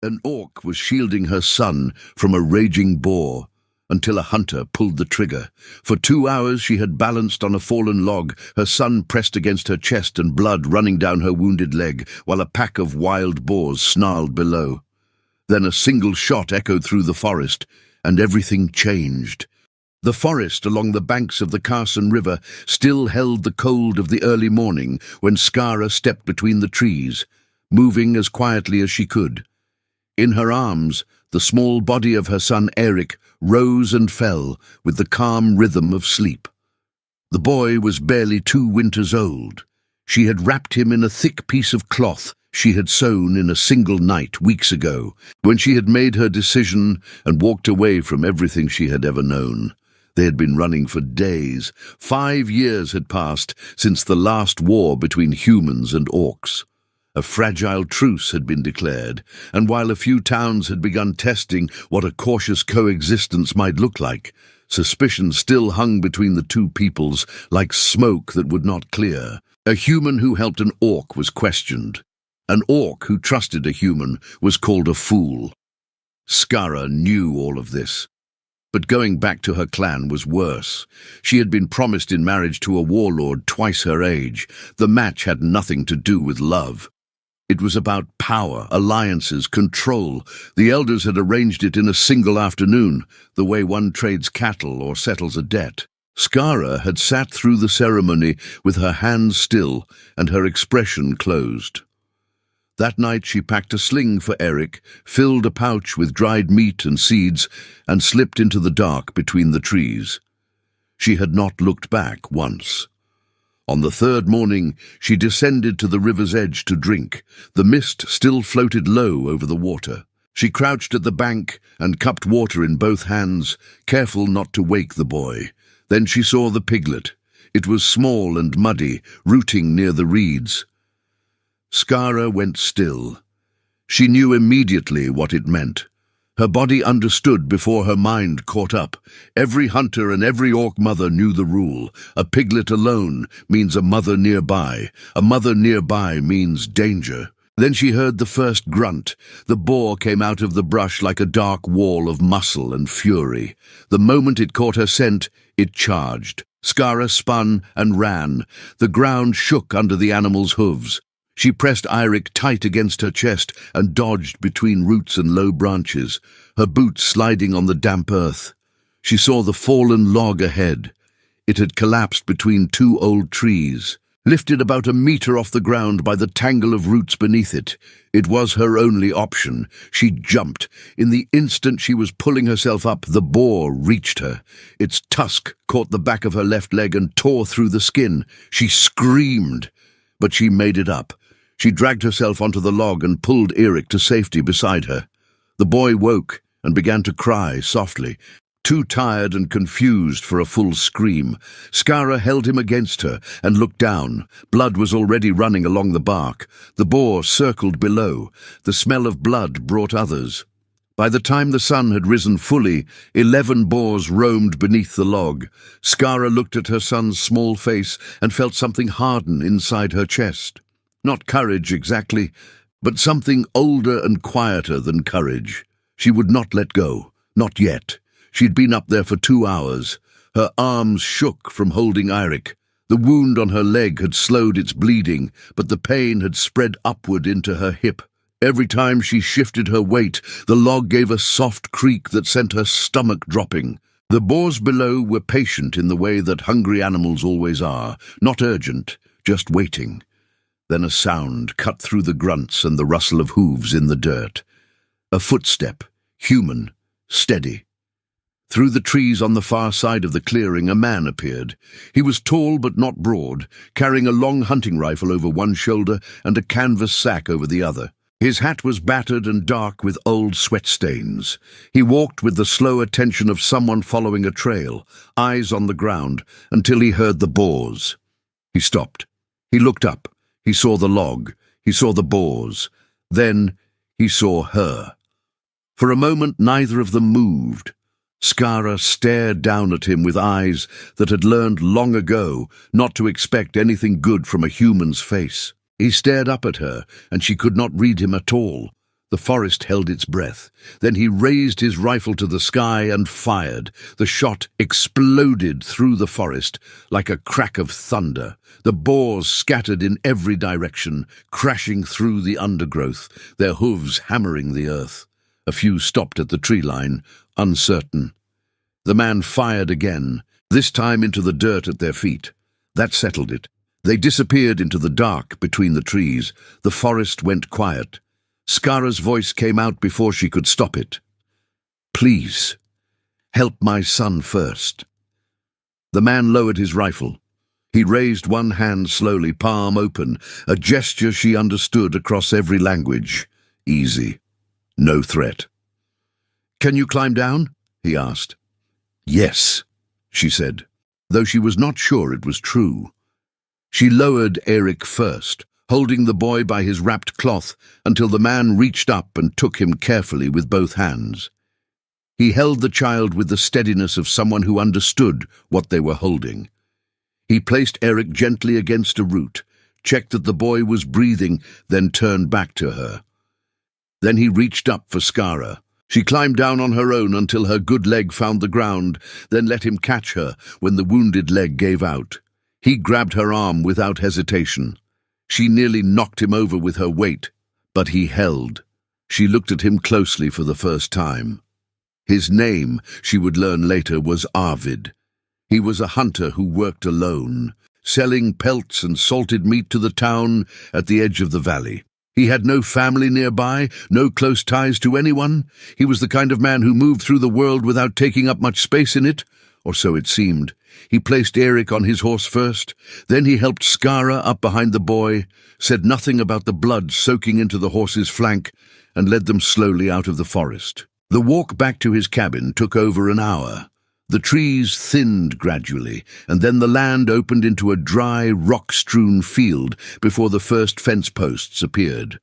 An orc was shielding her son from a raging boar until a hunter pulled the trigger. For 2 hours she had balanced on a fallen log, her son pressed against her chest and blood running down her wounded leg, while a pack of wild boars snarled below. Then a single shot echoed through the forest, and everything changed. The forest along the banks of the Carson River still held the cold of the early morning when Skara stepped between the trees, moving as quietly as she could. In her arms, the small body of her son Eric rose and fell with the calm rhythm of sleep. The boy was barely 2 winters old. She had wrapped him in a thick piece of cloth she had sewn in a single night weeks ago, when she had made her decision and walked away from everything she had ever known. They had been running for days. 5 years had passed since the last war between humans and orcs. A fragile truce had been declared, and while a few towns had begun testing what a cautious coexistence might look like, suspicion still hung between the two peoples like smoke that would not clear. A human who helped an orc was questioned. An orc who trusted a human was called a fool. Skara knew all of this. But going back to her clan was worse. She had been promised in marriage to a warlord twice her age. The match had nothing to do with love. It was about power, alliances, control. The elders had arranged it in a single afternoon, the way one trades cattle or settles a debt. Skara had sat through the ceremony with her hands still and her expression closed. That night she packed a sling for Eric, filled a pouch with dried meat and seeds, and slipped into the dark between the trees. She had not looked back once. On the 3rd morning, she descended to the river's edge to drink. The mist still floated low over the water. She crouched at the bank and cupped water in both hands, careful not to wake the boy. Then she saw the piglet. It was small and muddy, rooting near the reeds. Skara went still. She knew immediately what it meant. Her body understood before her mind caught up. Every hunter and every orc mother knew the rule. A piglet alone means a mother nearby. A mother nearby means danger. Then she heard the first grunt. The boar came out of the brush like a dark wall of muscle and fury. The moment it caught her scent, it charged. Skara spun and ran. The ground shook under the animal's hooves. She pressed Eirik tight against her chest and dodged between roots and low branches, her boots sliding on the damp earth. She saw the fallen log ahead. It had collapsed between 2 old trees, lifted about a meter off the ground by the tangle of roots beneath it. It was her only option. She jumped. In the instant she was pulling herself up, the boar reached her. Its tusk caught the back of her left leg and tore through the skin. She screamed, but she made it up. She dragged herself onto the log and pulled Eric to safety beside her. The boy woke and began to cry softly, too tired and confused for a full scream. Skara held him against her and looked down. Blood was already running along the bark. The boar circled below. The smell of blood brought others. By the time the sun had risen fully, 11 boars roamed beneath the log. Skara looked at her son's small face and felt something harden inside her chest. Not courage exactly, but something older and quieter than courage. She would not let go, not yet. She'd been up there for 2 hours. Her arms shook from holding Eirik. The wound on her leg had slowed its bleeding, but the pain had spread upward into her hip. Every time she shifted her weight, the log gave a soft creak that sent her stomach dropping. The boars below were patient in the way that hungry animals always are, not urgent, just waiting. Then a sound cut through the grunts and the rustle of hooves in the dirt. A footstep, human, steady. Through the trees on the far side of the clearing, a man appeared. He was tall but not broad, carrying a long hunting rifle over one shoulder and a canvas sack over the other. His hat was battered and dark with old sweat stains. He walked with the slow attention of someone following a trail, eyes on the ground, until he heard the boars. He stopped. He looked up. He saw the log. He saw the boars. Then he saw her. For a moment neither of them moved. Skara stared down at him with eyes that had learned long ago not to expect anything good from a human's face. He stared up at her, and she could not read him at all. The forest held its breath. Then he raised his rifle to the sky and fired. The shot exploded through the forest like a crack of thunder. The boars scattered in every direction, crashing through the undergrowth, their hooves hammering the earth. A few stopped at the tree line, uncertain. The man fired again, this time into the dirt at their feet. That settled it. They disappeared into the dark between the trees. The forest went quiet. Skara's voice came out before she could stop it. "Please, help my son first." The man lowered his rifle. He raised one hand slowly, palm open, a gesture she understood across every language. Easy. No threat. "Can you climb down?" he asked. "Yes," she said, though she was not sure it was true. She lowered Eric first, holding the boy by his wrapped cloth until the man reached up and took him carefully with both hands. He held the child with the steadiness of someone who understood what they were holding. He placed Eric gently against a root, checked that the boy was breathing, then turned back to her. Then he reached up for Skara. She climbed down on her own until her good leg found the ground, then let him catch her when the wounded leg gave out. He grabbed her arm without hesitation. She nearly knocked him over with her weight, but he held. She looked at him closely for the first time. His name, she would learn later, was Arvid. He was a hunter who worked alone, selling pelts and salted meat to the town at the edge of the valley. He had no family nearby, no close ties to anyone. He was the kind of man who moved through the world without taking up much space in it, or so it seemed. He placed Eric on his horse first, then he helped Skara up behind the boy, said nothing about the blood soaking into the horse's flank, and led them slowly out of the forest. The walk back to his cabin took over an hour. The trees thinned gradually, and then the land opened into a dry, rock-strewn field before the first fence posts appeared.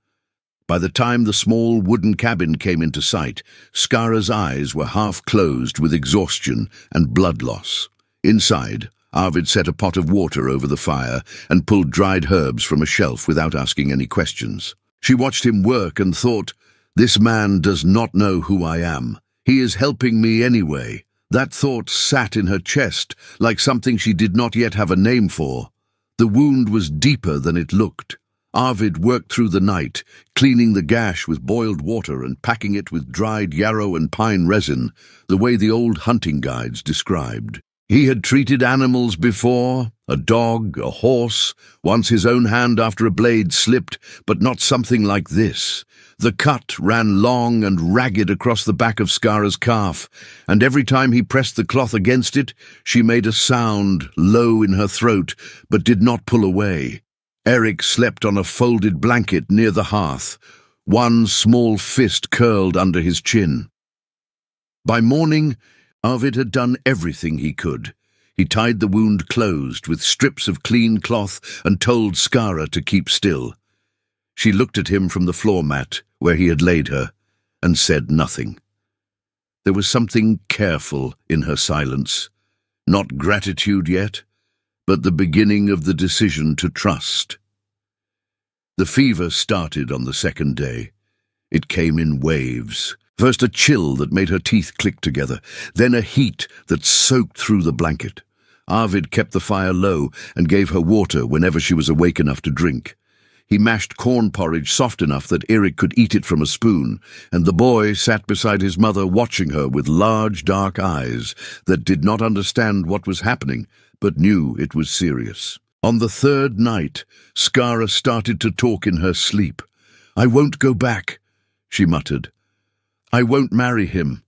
By the time the small wooden cabin came into sight, Skara's eyes were half-closed with exhaustion and blood loss. Inside, Arvid set a pot of water over the fire and pulled dried herbs from a shelf without asking any questions. She watched him work and thought, "This man does not know who I am. He is helping me anyway." That thought sat in her chest like something she did not yet have a name for. The wound was deeper than it looked. Arvid worked through the night, cleaning the gash with boiled water and packing it with dried yarrow and pine resin, the way the old hunting guides described. He had treated animals before, a dog, a horse, once his own hand after a blade slipped, but not something like this. The cut ran long and ragged across the back of Skara's calf, and every time he pressed the cloth against it, she made a sound low in her throat, but did not pull away. Eric slept on a folded blanket near the hearth, one small fist curled under his chin. By morning, Arvid had done everything he could. He tied the wound closed with strips of clean cloth and told Skara to keep still. She looked at him from the floor mat where he had laid her and said nothing. There was something careful in her silence, not gratitude yet, but the beginning of the decision to trust. The fever started on the second day. It came in waves. First a chill that made her teeth click together, then a heat that soaked through the blanket. Arvid kept the fire low and gave her water whenever she was awake enough to drink. He mashed corn porridge soft enough that Eric could eat it from a spoon, and the boy sat beside his mother watching her with large dark eyes that did not understand what was happening, but knew it was serious. On the third night, Skara started to talk in her sleep. "I won't go back," she muttered. "I won't marry him."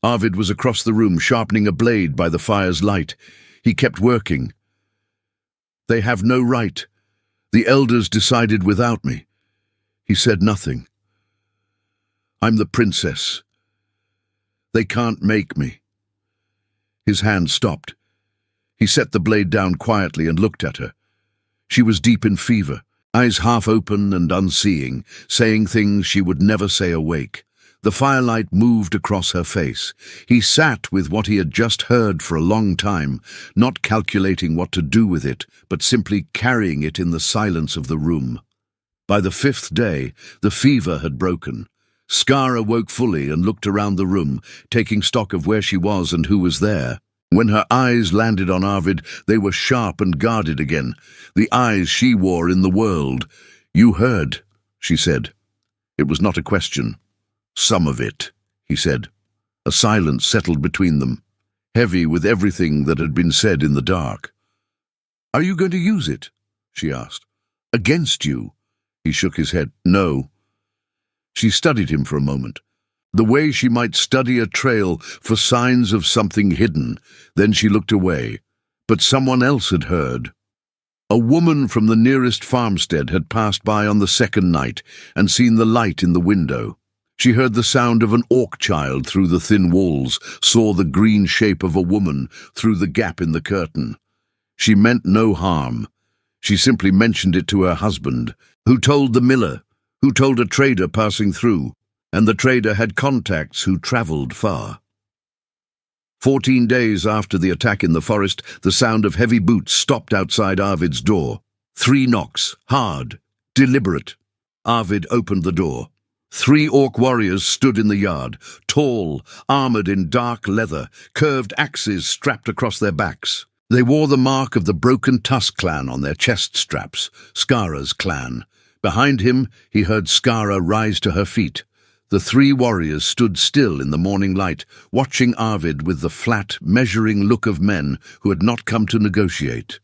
Arvid was across the room, sharpening a blade by the fire's light. He kept working. "They have no right. The elders decided without me." He said nothing. "I'm the princess. They can't make me." His hand stopped. He set the blade down quietly and looked at her. She was deep in fever, eyes half open and unseeing, saying things she would never say awake. The firelight moved across her face. He sat with what he had just heard for a long time, not calculating what to do with it, but simply carrying it in the silence of the room. By the fifth day, the fever had broken. Skara woke fully and looked around the room, taking stock of where she was and who was there. When her eyes landed on Arvid, they were sharp and guarded again, the eyes she wore in the world. "You heard," she said. It was not a question. "Some of it," he said. A silence settled between them, heavy with everything that had been said in the dark. "Are you going to use it?" she asked. "Against you?" He shook his head. "No." She studied him for a moment, the way she might study a trail for signs of something hidden. Then she looked away. But someone else had heard. A woman from the nearest farmstead had passed by on the second night and seen the light in the window. She heard the sound of an orc child through the thin walls, saw the green shape of a woman through the gap in the curtain. She meant no harm. She simply mentioned it to her husband, who told the miller, who told a trader passing through, and the trader had contacts who travelled far. 14 days after the attack in the forest, the sound of heavy boots stopped outside Arvid's door. 3 knocks, hard, deliberate. Arvid opened the door. 3 orc warriors stood in the yard, tall, armoured in dark leather, curved axes strapped across their backs. They wore the mark of the Broken Tusk clan on their chest straps, Skara's clan. Behind him, he heard Skara rise to her feet. The 3 warriors stood still in the morning light, watching Arvid with the flat, measuring look of men who had not come to negotiate.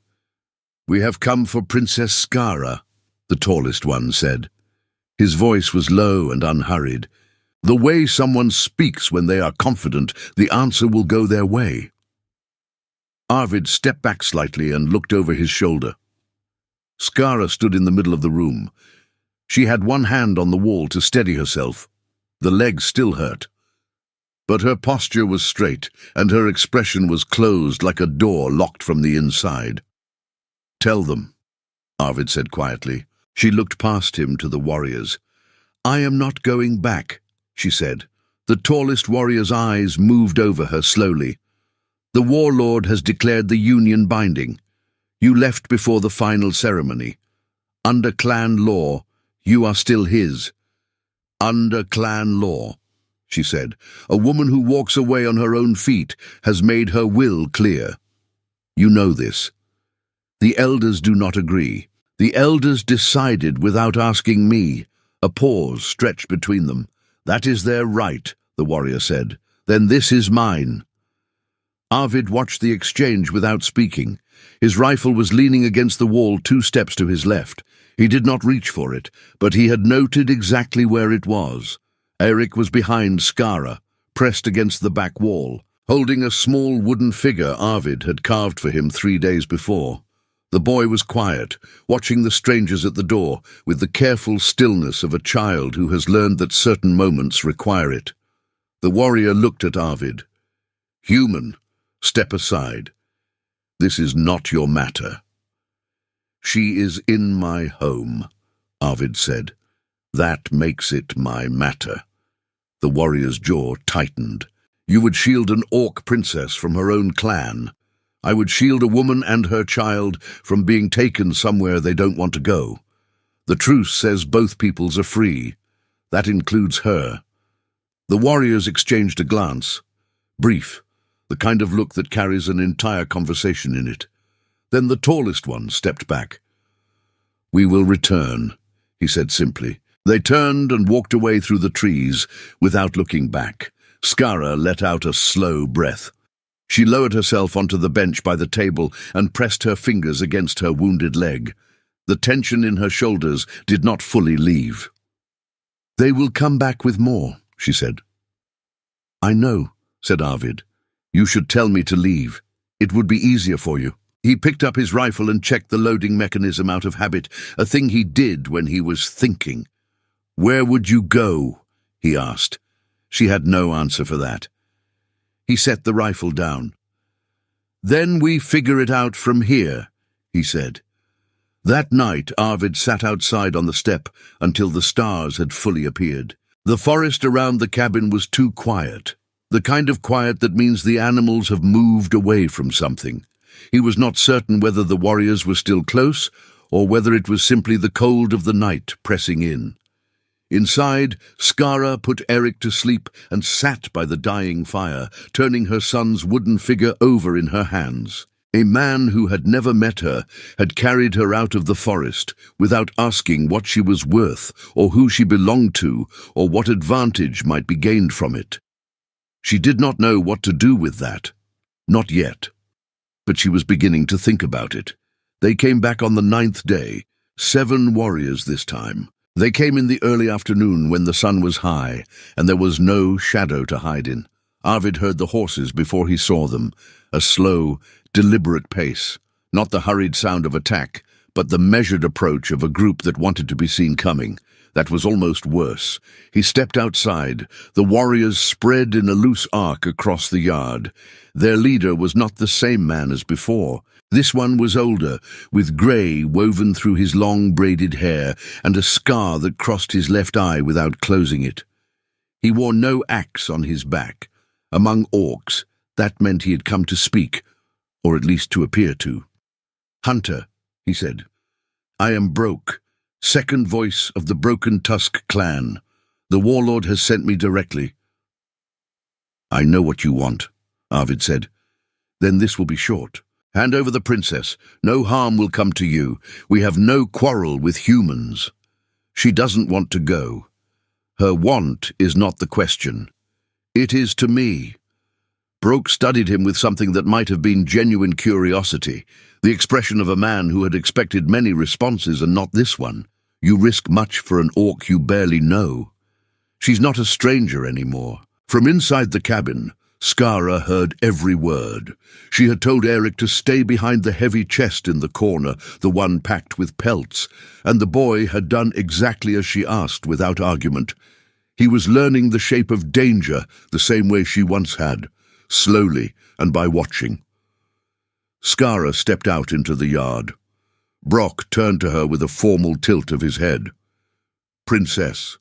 "We have come for Princess Skara," the tallest one said. His voice was low and unhurried. The way someone speaks when they are confident, the answer will go their way. Arvid stepped back slightly and looked over his shoulder. Skara stood in the middle of the room. She had one hand on the wall to steady herself. The leg still hurt. But her posture was straight, and her expression was closed like a door locked from the inside. "Tell them," Arvid said quietly. She looked past him to the warriors. "I am not going back," she said. The tallest warrior's eyes moved over her slowly. "The warlord has declared the union binding. You left before the final ceremony. Under clan law, you are still his." "Under clan law," she said. "A woman who walks away on her own feet has made her will clear. You know this. The elders do not agree. The elders decided without asking me." A pause stretched between them. "That is their right," the warrior said. "Then this is mine." Arvid watched the exchange without speaking. His rifle was leaning against the wall 2 steps to his left. He did not reach for it, but he had noted exactly where it was. Eric was behind Skara, pressed against the back wall, holding a small wooden figure Arvid had carved for him 3 days before. The boy was quiet, watching the strangers at the door with the careful stillness of a child who has learned that certain moments require it. The warrior looked at Arvid. "Human, step aside. This is not your matter." "She is in my home," Arvid said. "That makes it my matter." The warrior's jaw tightened. "You would shield an orc princess from her own clan. I would shield a woman and her child from being taken somewhere they don't want to go. The truce says both peoples are free. That includes her." The warriors exchanged a glance. Brief, the kind of look that carries an entire conversation in it. Then the tallest one stepped back. "We will return," he said simply. They turned and walked away through the trees without looking back. Skara let out a slow breath. She lowered herself onto the bench by the table and pressed her fingers against her wounded leg. The tension in her shoulders did not fully leave. "They will come back with more," she said. "I know," said Arvid. "You should tell me to leave. It would be easier for you." He picked up his rifle and checked the loading mechanism out of habit, a thing he did when he was thinking. "Where would you go?" he asked. She had no answer for that. He set the rifle down. "Then we figure it out from here," he said. That night, Arvid sat outside on the step until the stars had fully appeared. The forest around the cabin was too quiet, the kind of quiet that means the animals have moved away from something. He was not certain whether the warriors were still close or whether it was simply the cold of the night pressing in. Inside, Skara put Eric to sleep and sat by the dying fire, turning her son's wooden figure over in her hands. A man who had never met her had carried her out of the forest without asking what she was worth or who she belonged to or what advantage might be gained from it. She did not know what to do with that. Not yet. But she was beginning to think about it. They came back on the 9th day, 7 warriors this time. They came in the early afternoon when the sun was high, and there was no shadow to hide in. Arvid heard the horses before he saw them, a slow, deliberate pace, not the hurried sound of attack, but the measured approach of a group that wanted to be seen coming. That was almost worse. He stepped outside. The warriors spread in a loose arc across the yard. Their leader was not the same man as before. This one was older, with grey woven through his long braided hair and a scar that crossed his left eye without closing it. He wore no axe on his back. Among orcs, that meant he had come to speak, or at least to appear to. "Hunter," he said, "I am Broke, second voice of the Broken Tusk clan. The warlord has sent me directly." "I know what you want," Arvid said. "Then this will be short. Hand over the princess. No harm will come to you. We have no quarrel with humans. She doesn't want to go. Her want is not the question. It is to me." Broke studied him with something that might have been genuine curiosity, the expression of a man who had expected many responses and not this one. "You risk much for an orc you barely know. She's not a stranger anymore." From inside the cabin, Skara heard every word. She had told Eric to stay behind the heavy chest in the corner, the one packed with pelts, and the boy had done exactly as she asked without argument. He was learning the shape of danger the same way she once had, slowly and by watching. Skara stepped out into the yard. Brock turned to her with a formal tilt of his head. "Princess."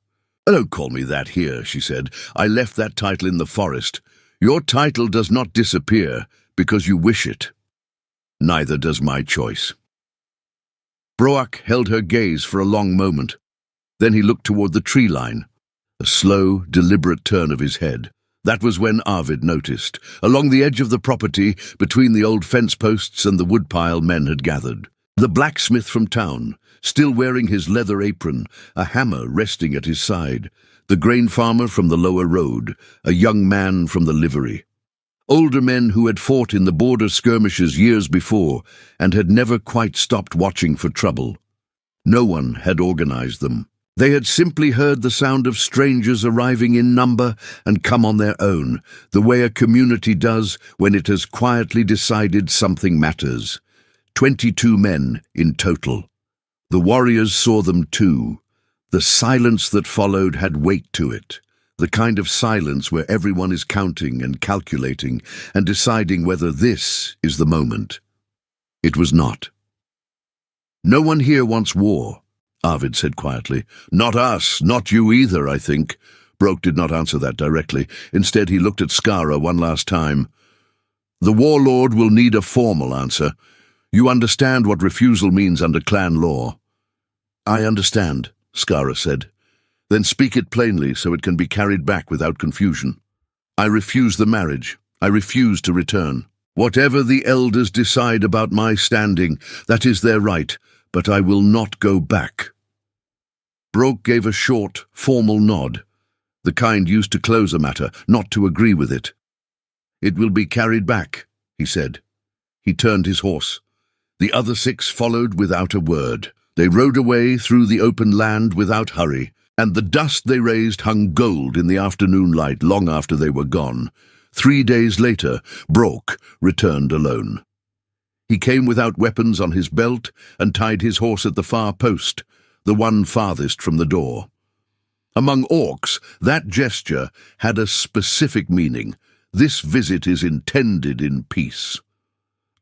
"Don't call me that here," she said. "I left that title in the forest. Your title does not disappear because you wish it. Neither does my choice." Broak held her gaze for a long moment. Then he looked toward the tree line, a slow, deliberate turn of his head. That was when Arvid noticed. Along the edge of the property, between the old fence posts and the woodpile, men had gathered. The blacksmith from town, still wearing his leather apron, a hammer resting at his side. The grain farmer from the lower road, a young man from the livery. Older men who had fought in the border skirmishes years before and had never quite stopped watching for trouble. No one had organized them. They had simply heard the sound of strangers arriving in number and come on their own, the way a community does when it has quietly decided something matters. 22 men in total. The warriors saw them too. The silence that followed had weight to it, the kind of silence where everyone is counting and calculating and deciding whether this is the moment. It was not. "No one here wants war," Arvid said quietly. "Not us, not you either, I think." Broke did not answer that directly. Instead, he looked at Skara one last time. "The warlord will need a formal answer. You understand what refusal means under clan law." "I understand," Skara said. "Then speak it plainly so it can be carried back without confusion. I refuse the marriage. I refuse to return. Whatever the elders decide about my standing, that is their right, but I will not go back." Broke gave a short, formal nod, the kind used to close a matter, not to agree with it. "It will be carried back," he said. He turned his horse. The other 6 followed without a word. They rode away through the open land without hurry, and the dust they raised hung gold in the afternoon light long after they were gone. 3 days later, Brock returned alone. He came without weapons on his belt and tied his horse at the far post, the one farthest from the door. Among orcs, that gesture had a specific meaning. This visit is intended in peace.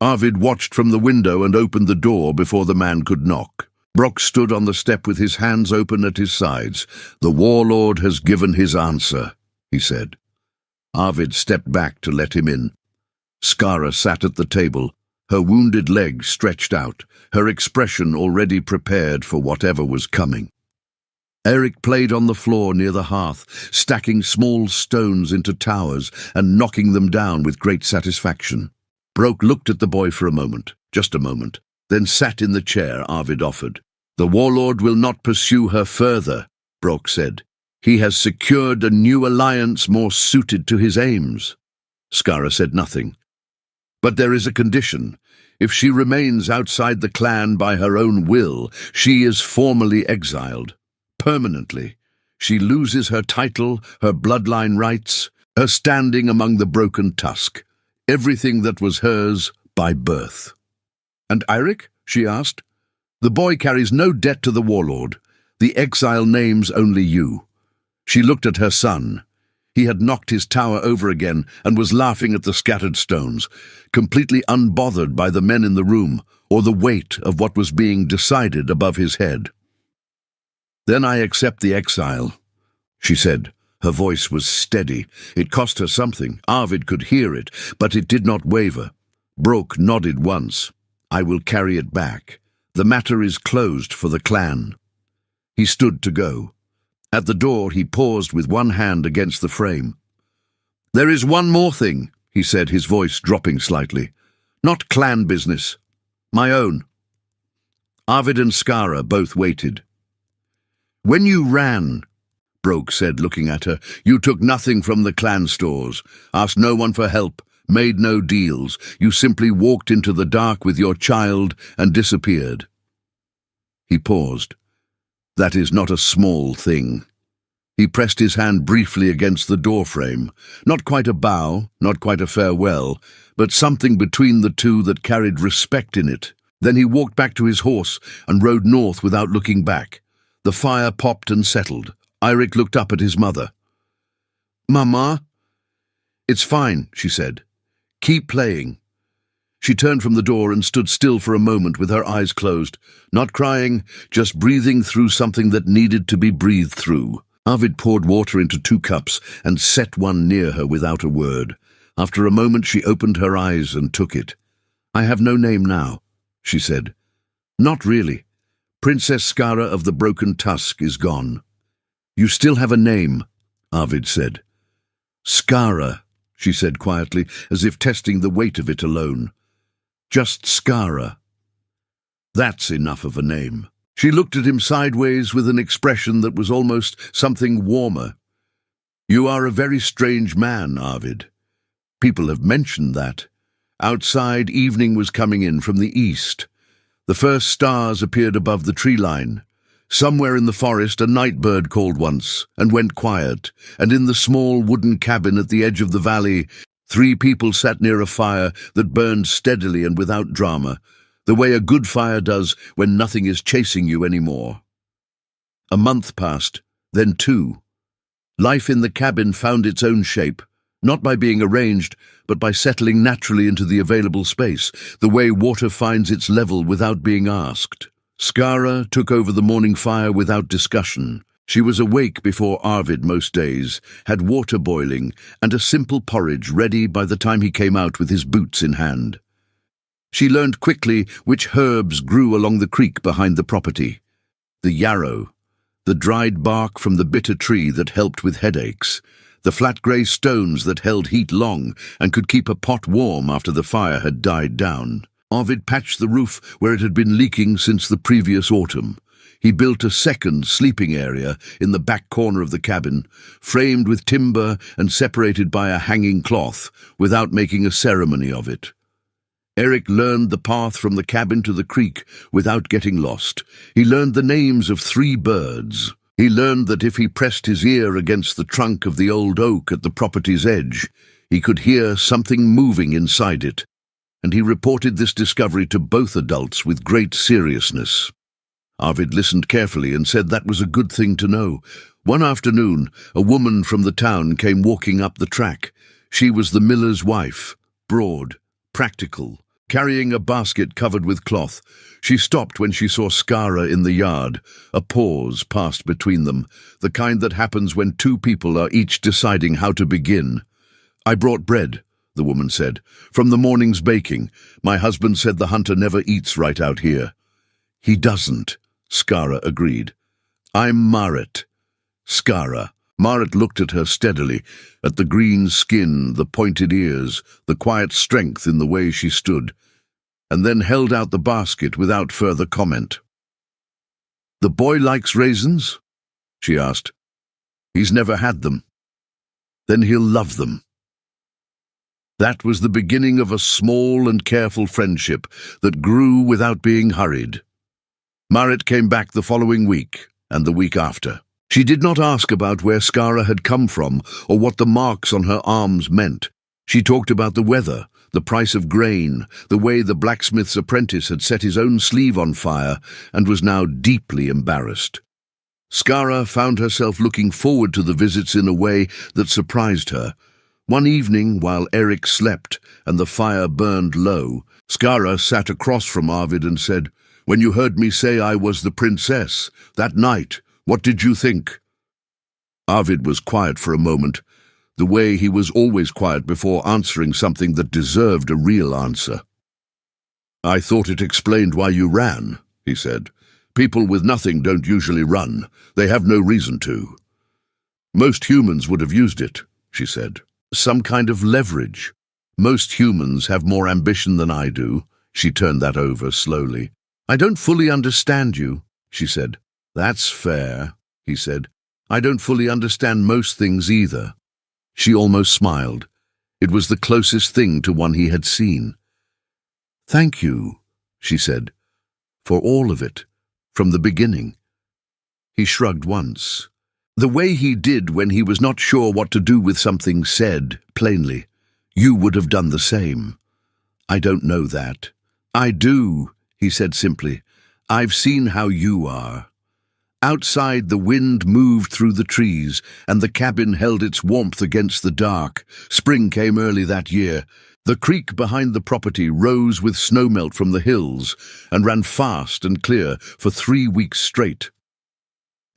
Arvid watched from the window and opened the door before the man could knock. Brock stood on the step with his hands open at his sides. "The warlord has given his answer," he said. Arvid stepped back to let him in. Skara sat at the table, her wounded legs stretched out, her expression already prepared for whatever was coming. Eric played on the floor near the hearth, stacking small stones into towers and knocking them down with great satisfaction. Brok looked at the boy for a moment, just a moment, then sat in the chair Arvid offered. "The warlord will not pursue her further," Brok said. "He has secured a new alliance more suited to his aims." Skara said nothing. "But there is a condition. If she remains outside the clan by her own will, she is formally exiled. Permanently. She loses her title, her bloodline rights, her standing among the broken tusk, everything that was hers by birth." "And Eirik?" she asked. "The boy carries no debt to the warlord. The exile names only you." She looked at her son. He had knocked his tower over again and was laughing at the scattered stones, completely unbothered by the men in the room or the weight of what was being decided above his head. "Then I accept the exile," she said. Her voice was steady. It cost her something. Arvid could hear it, but it did not waver. Brok nodded once. "I will carry it back. The matter is closed for the clan." He stood to go. At the door he paused with one hand against the frame. "There is one more thing," he said, his voice dropping slightly. "Not clan business. My own." Arvid and Skara both waited. "When you ran," Brok said, looking at her, "you took nothing from the clan stores, asked no one for help, made no deals. You simply walked into the dark with your child and disappeared." He paused. "That is not a small thing." He pressed his hand briefly against the doorframe. Not quite a bow, not quite a farewell, but something between the two that carried respect in it. Then he walked back to his horse and rode north without looking back. The fire popped and settled. Eirik looked up at his mother. "Mama?" "It's fine," she said. "Keep playing." She turned from the door and stood still for a moment with her eyes closed, not crying, just breathing through something that needed to be breathed through. Arvid poured water into 2 cups and set one near her without a word. After a moment she opened her eyes and took it. "I have no name now," she said. "Not really. Princess Skara of the Broken Tusk is gone." "You still have a name," Arvid said. "Skara," she said quietly, as if testing the weight of it alone. "Just Skara. That's enough of a name." She looked at him sideways with an expression that was almost something warmer. "You are a very strange man, Arvid. People have mentioned that." Outside, evening was coming in from the east. The first stars appeared above the tree line. Somewhere in the forest a night bird called once and went quiet, and in the small wooden cabin at the edge of the valley, 3 people sat near a fire that burned steadily and without drama, the way a good fire does when nothing is chasing you anymore. A month passed, then 2. Life in the cabin found its own shape, not by being arranged, but by settling naturally into the available space, the way water finds its level without being asked. Skara took over the morning fire without discussion. She was awake before Arvid most days, had water boiling, and a simple porridge ready by the time he came out with his boots in hand. She learned quickly which herbs grew along the creek behind the property. The yarrow, the dried bark from the bitter tree that helped with headaches, the flat grey stones that held heat long and could keep a pot warm after the fire had died down. Arvid patched the roof where it had been leaking since the previous autumn. He built a second sleeping area in the back corner of the cabin, framed with timber and separated by a hanging cloth, without making a ceremony of it. Eric learned the path from the cabin to the creek without getting lost. He learned the names of 3 birds. He learned that if he pressed his ear against the trunk of the old oak at the property's edge, he could hear something moving inside it, and he reported this discovery to both adults with great seriousness. Arvid listened carefully and said that was a good thing to know. One afternoon, a woman from the town came walking up the track. She was the miller's wife, broad, practical, carrying a basket covered with cloth. She stopped when she saw Skara in the yard. A pause passed between them, the kind that happens when 2 people are each deciding how to begin. "I brought bread," the woman said, "from the morning's baking. My husband said the hunter never eats right out here." "He doesn't," Skara agreed. I'm Marit. Skara. Marit looked at her steadily, at the green skin, the pointed ears, the quiet strength in the way she stood, and then held out the basket without further comment. "The boy likes raisins?" she asked. "He's never had them. Then he'll love them." That was the beginning of a small and careful friendship that grew without being hurried. Marit came back the following week, and the week after. She did not ask about where Skara had come from or what the marks on her arms meant. She talked about the weather, the price of grain, the way the blacksmith's apprentice had set his own sleeve on fire and was now deeply embarrassed. Skara found herself looking forward to the visits in a way that surprised her. One evening, while Eric slept and the fire burned low, Skara sat across from Arvid and said, "When you heard me say I was the princess, that night, what did you think?" Arvid was quiet for a moment, the way he was always quiet before answering something that deserved a real answer. "I thought it explained why you ran," he said. "People with nothing don't usually run. They have no reason to." "Most humans would have used it," she said. "Some kind of leverage. Most humans have more ambition than I do." She turned that over slowly. "I don't fully understand you," she said. "That's fair," he said. "I don't fully understand most things either." She almost smiled. It was the closest thing to one he had seen. "Thank you," she said, "for all of it, from the beginning." He shrugged once. The way he did when he was not sure what to do with something said, plainly, "You would have done the same." "I don't know that." "I do," he said simply. "I've seen how you are." Outside, the wind moved through the trees, and the cabin held its warmth against the dark. Spring came early that year. The creek behind the property rose with snowmelt from the hills and ran fast and clear for 3 weeks straight.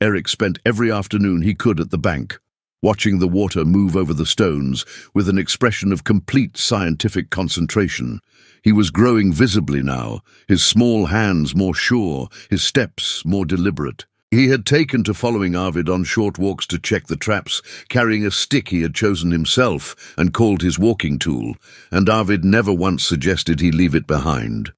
Eric spent every afternoon he could at the bank, watching the water move over the stones with an expression of complete scientific concentration. He was growing visibly now, his small hands more sure, his steps more deliberate. He had taken to following Arvid on short walks to check the traps, carrying a stick he had chosen himself and called his walking tool, and Arvid never once suggested he leave it behind.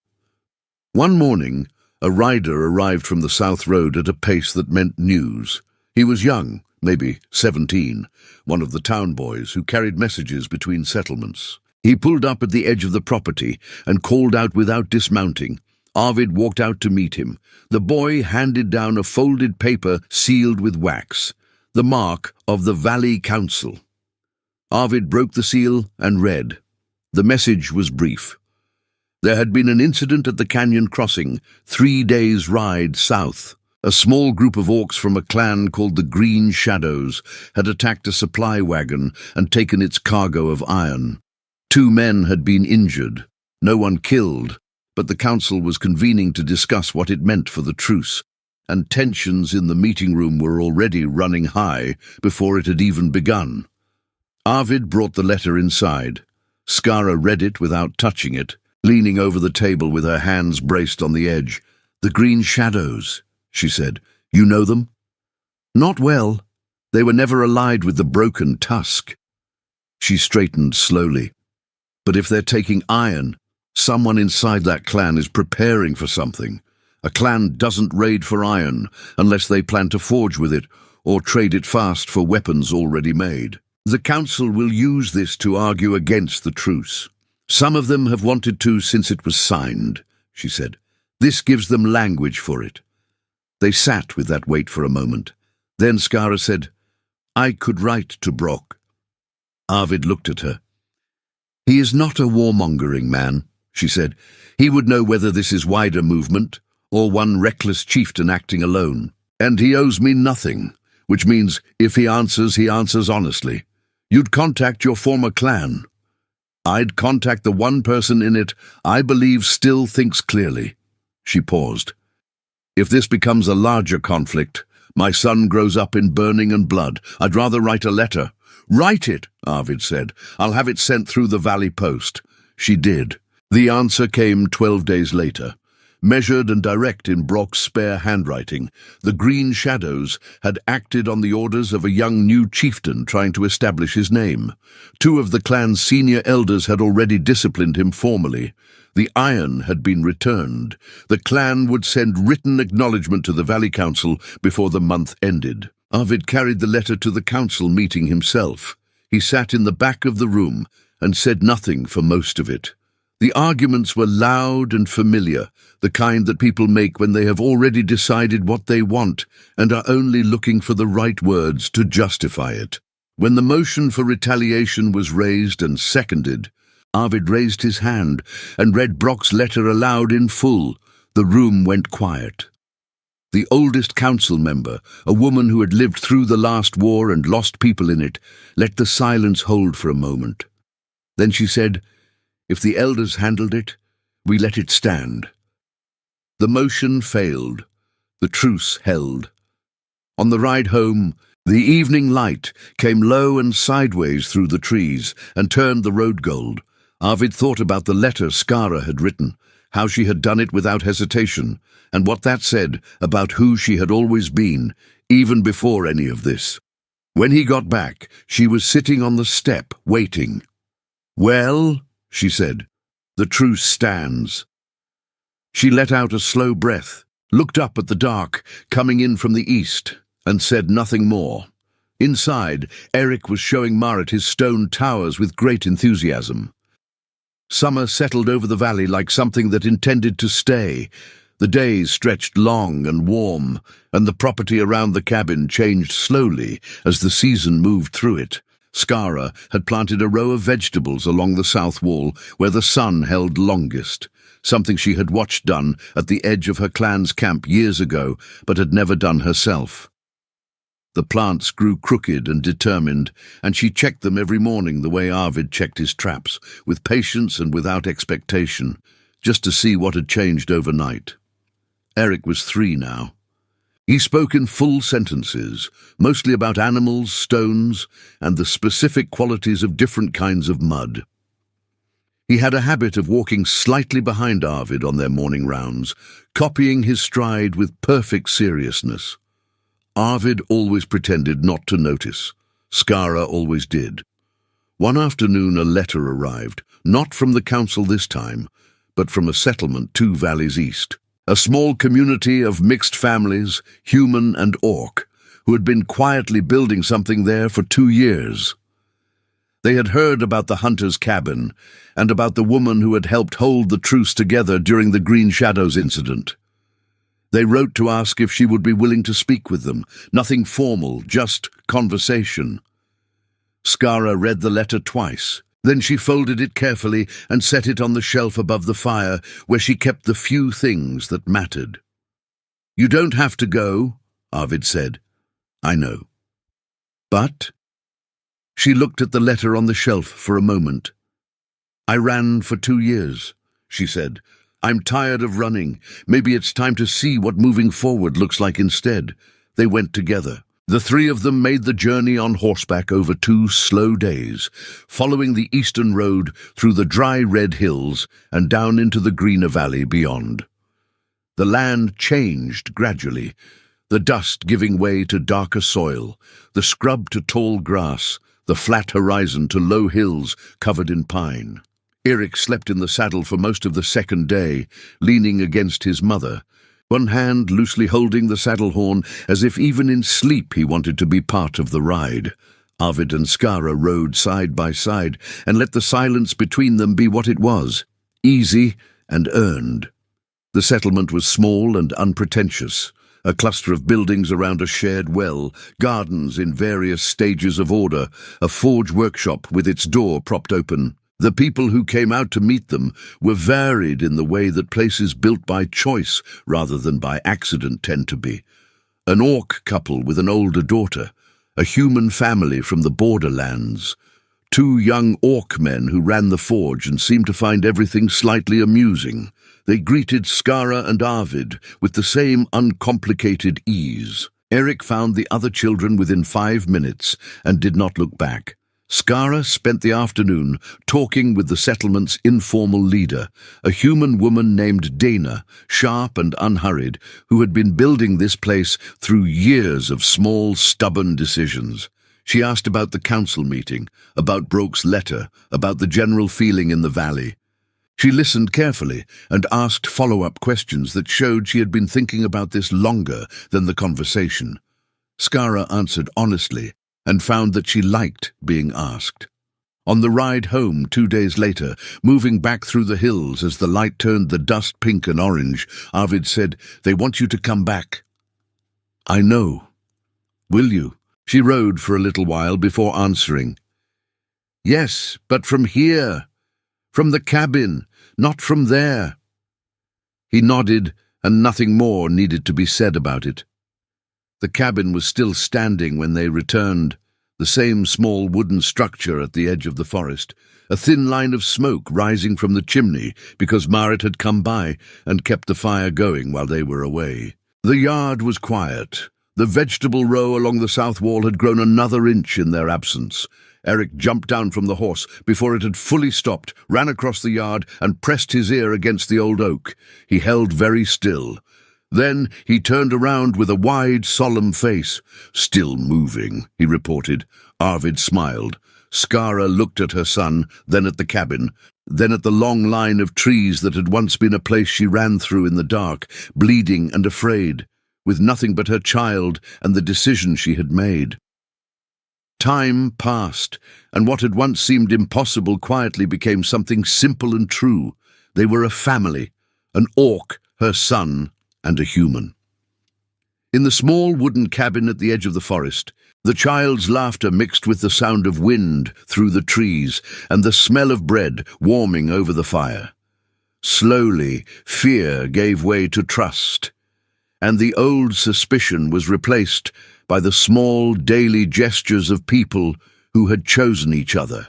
One morning, a rider arrived from the South Road at a pace that meant news. He was young, maybe 17, one of the town boys who carried messages between settlements. He pulled up at the edge of the property and called out without dismounting. Arvid walked out to meet him. The boy handed down a folded paper sealed with wax, the mark of the Valley Council. Arvid broke the seal and read. The message was brief. There had been an incident at the canyon crossing, 3 days' ride south. A small group of orcs from a clan called the Green Shadows had attacked a supply wagon and taken its cargo of iron. 2 men had been injured, no one killed, but the council was convening to discuss what it meant for the truce, and tensions in the meeting room were already running high before it had even begun. Arvid brought the letter inside. Skara read it without touching it, leaning over the table with her hands braced on the edge. "The Green Shadows," she said. "You know them?" "Not well. They were never allied with the Broken Tusk." She straightened slowly. "But if they're taking iron, someone inside that clan is preparing for something. A clan doesn't raid for iron unless they plan to forge with it or trade it fast for weapons already made. The council will use this to argue against the truce. Some of them have wanted to since it was signed," she said. "This gives them language for it." They sat with that weight for a moment. Then Skara said, "I could write to Brock." Arvid looked at her. "He is not a warmongering man," she said. "He would know whether this is wider movement or one reckless chieftain acting alone. And he owes me nothing, which means if he answers honestly. You'd contact your former clan. I'd contact the one person in it I believe still thinks clearly." She paused. "If this becomes a larger conflict, my son grows up in burning and blood. I'd rather write a letter." "Write it," Arvid said. "I'll have it sent through the Valley Post." She did. The answer came 12 days later. Measured and direct in Brock's spare handwriting, the Green Shadows had acted on the orders of a young new chieftain trying to establish his name. Two of the clan's senior elders had already disciplined him formally. The iron had been returned. The clan would send written acknowledgement to the Valley Council before the month ended. Arvid carried the letter to the council meeting himself. He sat in the back of the room and said nothing for most of it. The arguments were loud and familiar, the kind that people make when they have already decided what they want and are only looking for the right words to justify it. When the motion for retaliation was raised and seconded, Arvid raised his hand and read Brock's letter aloud in full. The room went quiet. The oldest council member, a woman who had lived through the last war and lost people in it, let the silence hold for a moment. Then she said, "If the elders handled it, we let it stand." The motion failed. The truce held. On the ride home, the evening light came low and sideways through the trees and turned the road gold. Arvid thought about the letter Skara had written, how she had done it without hesitation, and what that said about who she had always been, even before any of this. When he got back, she was sitting on the step, waiting. "Well," she said, "the truce stands." She let out a slow breath, looked up at the dark coming in from the east, and said nothing more. Inside, Eric was showing Marit his stone towers with great enthusiasm. Summer settled over the valley like something that intended to stay. The days stretched long and warm, and the property around the cabin changed slowly as the season moved through it. Skara had planted a row of vegetables along the south wall where the sun held longest, something she had watched done at the edge of her clan's camp years ago, but had never done herself. The plants grew crooked and determined, and she checked them every morning the way Arvid checked his traps, with patience and without expectation, just to see what had changed overnight. Eric was 3 now. He spoke in full sentences, mostly about animals, stones, and the specific qualities of different kinds of mud. He had a habit of walking slightly behind Arvid on their morning rounds, copying his stride with perfect seriousness. Arvid always pretended not to notice. Skara always did. One afternoon a letter arrived, not from the council this time, but from a settlement 2 valleys east. A small community of mixed families, human and orc, who had been quietly building something there for 2 years. They had heard about the hunter's cabin and about the woman who had helped hold the truce together during the Green Shadows incident. They wrote to ask if she would be willing to speak with them. Nothing formal, just conversation. Skara read the letter twice. Then she folded it carefully and set it on the shelf above the fire, where she kept the few things that mattered. "You don't have to go," Arvid said. "I know." "But—" She looked at the letter on the shelf for a moment. "I ran for 2 years," she said. "I'm tired of running. Maybe it's time to see what moving forward looks like instead." They went together. The 3 of them made the journey on horseback over 2 slow days, following the eastern road through the dry red hills and down into the greener valley beyond. The land changed gradually, the dust giving way to darker soil, the scrub to tall grass, the flat horizon to low hills covered in pine. Eric slept in the saddle for most of the second day, leaning against his mother, one hand loosely holding the saddle horn as if even in sleep he wanted to be part of the ride. Arvid and Skara rode side by side and let the silence between them be what it was, easy and earned. The settlement was small and unpretentious, a cluster of buildings around a shared well, gardens in various stages of order, a forge workshop with its door propped open. The people who came out to meet them were varied in the way that places built by choice rather than by accident tend to be. An orc couple with an older daughter, a human family from the borderlands, 2 young orc men who ran the forge and seemed to find everything slightly amusing. They greeted Skara and Arvid with the same uncomplicated ease. Eric found the other children within 5 minutes and did not look back. Skara spent the afternoon talking with the settlement's informal leader, a human woman named Dana, sharp and unhurried, who had been building this place through years of small, stubborn decisions. She asked about the council meeting, about Broke's letter, about the general feeling in the valley. She listened carefully and asked follow-up questions that showed she had been thinking about this longer than the conversation. Skara answered honestly and found that she liked being asked. On the ride home 2 days later, moving back through the hills as the light turned the dust pink and orange, Arvid said, "They want you to come back." "I know. Will you?" She rode for a little while before answering. "Yes, but from here. From the cabin, not from there." He nodded, and nothing more needed to be said about it. The cabin was still standing when they returned, the same small wooden structure at the edge of the forest, a thin line of smoke rising from the chimney because Marit had come by and kept the fire going while they were away. The yard was quiet. The vegetable row along the south wall had grown another inch in their absence. Eric jumped down from the horse before it had fully stopped, ran across the yard and pressed his ear against the old oak. He held very still. Then he turned around with a wide, solemn face. "Still moving," he reported. Arvid smiled. Skara looked at her son, then at the cabin, then at the long line of trees that had once been a place she ran through in the dark, bleeding and afraid, with nothing but her child and the decision she had made. Time passed, and what had once seemed impossible quietly became something simple and true. They were a family, an orc, her son, and a human. In the small wooden cabin at the edge of the forest, the child's laughter mixed with the sound of wind through the trees and the smell of bread warming over the fire. Slowly, fear gave way to trust, and the old suspicion was replaced by the small daily gestures of people who had chosen each other.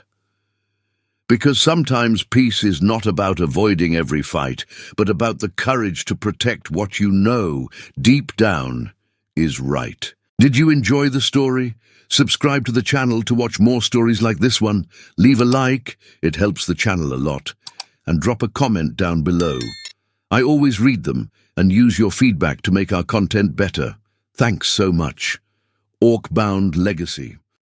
Because sometimes peace is not about avoiding every fight, but about the courage to protect what you know, deep down, is right. Did you enjoy the story? Subscribe to the channel to watch more stories like this one. Leave a like, it helps the channel a lot. And drop a comment down below. I always read them and use your feedback to make our content better. Thanks so much. Orc-Bound Legacy.